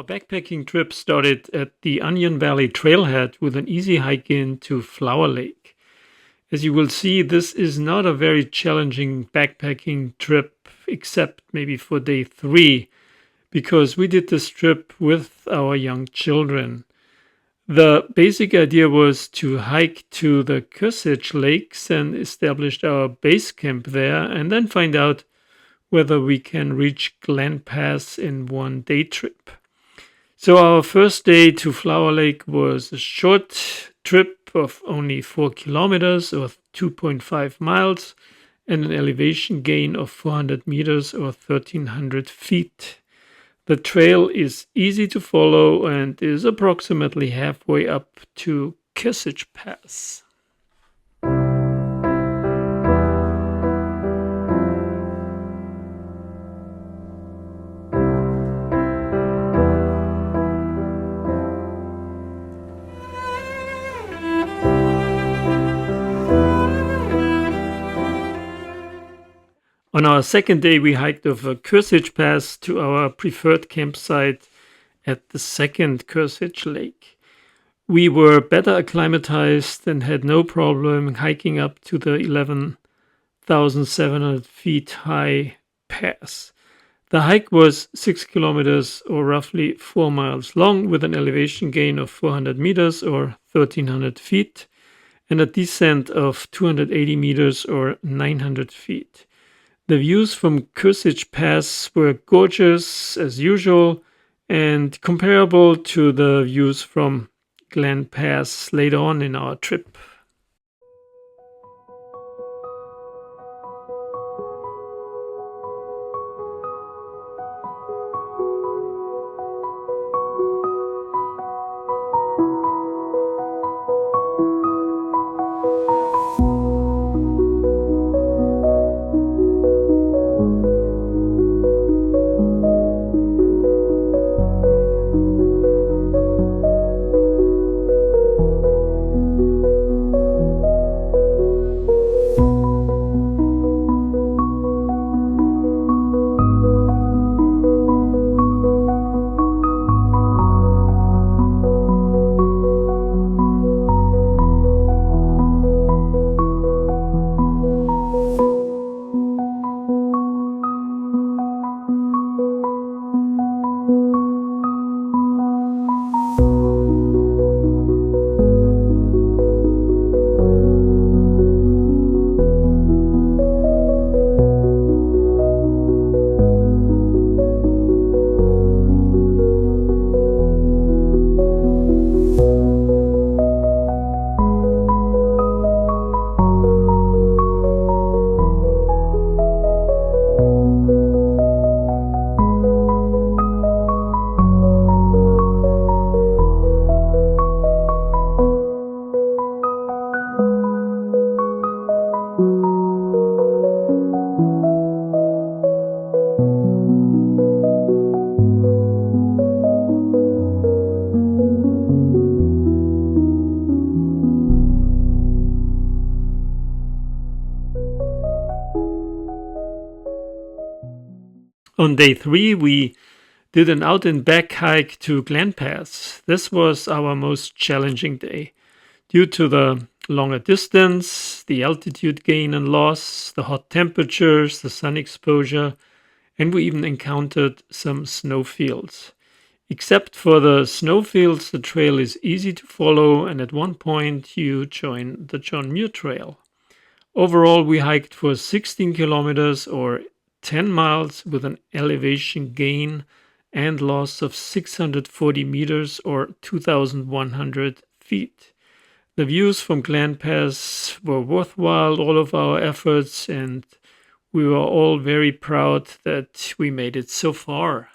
backpacking trip started at the Onion Valley Trailhead with an easy hike in to Flower Lake. As you will see, this is not a very challenging backpacking trip, except maybe for day 3, because we did this trip with our young children. The basic idea was to hike to the Kearsarge Lakes and establish our base camp there, and then find out whether we can reach Glen Pass in one day trip. So our first day to Flower Lake was a short trip of only 4 kilometers or 2.5 miles and an elevation gain of 400 meters or 1,300 feet. The trail is easy to follow and is approximately halfway up to Kearsarge Pass. On our second day, we hiked over Kearsarge Pass to our preferred campsite at the second Kearsarge Lake. We were better acclimatized and had no problem hiking up to the 11,700 feet high pass. The hike was 6 kilometers or roughly 4 miles long with an elevation gain of 400 meters or 1,300 feet and a descent of 280 meters or 900 feet. The views from Kearsarge Pass were gorgeous as usual and comparable to the views from Glen Pass later on in our trip. On day 3, we did an out and back hike to Glen Pass. This was our most challenging day due to the longer distance, the altitude gain and loss, the hot temperatures, the sun exposure, and we even encountered some snowfields. Except for the snowfields, the trail is easy to follow, and at one point you join the John Muir Trail. Overall, we hiked for 16 kilometers or 10 miles with an elevation gain and loss of 640 meters or 2,100 feet. The views from Glen Pass were worthwhile all of our efforts, and we were all very proud that we made it so far.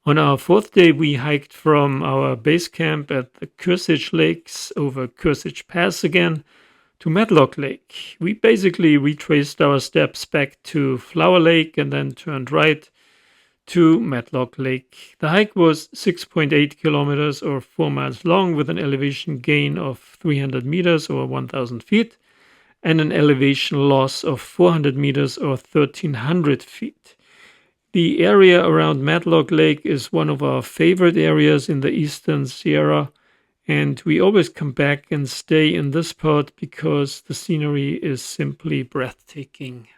On our fourth day, we hiked from our base camp at the Kursich Lakes over Kursich Pass again to Matlock Lake. We basically retraced our steps back to Flower Lake and then turned right to Matlock Lake. The hike was 6.8 kilometers or 4 miles long with an elevation gain of 300 meters or 1,000 feet and an elevation loss of 400 meters or 1,300 feet. The area around Matlock Lake is one of our favorite areas in the Eastern Sierra, and we always come back and stay in this spot because the scenery is simply breathtaking.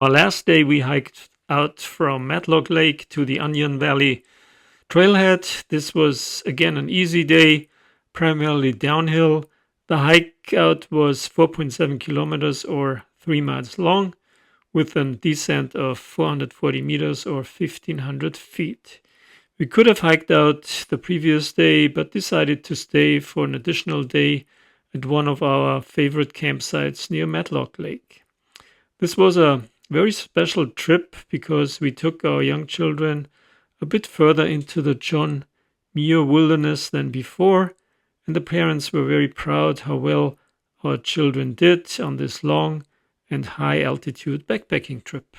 Our last day, we hiked out from Matlock Lake to the Onion Valley trailhead. This was again an easy day, primarily downhill. The hike out was 4.7 kilometers or 3 miles long, with a descent of 440 meters or 1,500 feet. We could have hiked out the previous day, but decided to stay for an additional day at one of our favorite campsites near Matlock Lake. This was a very special trip because we took our young children a bit further into the John Muir Wilderness than before, and the parents were very proud how well our children did on this long and high altitude backpacking trip.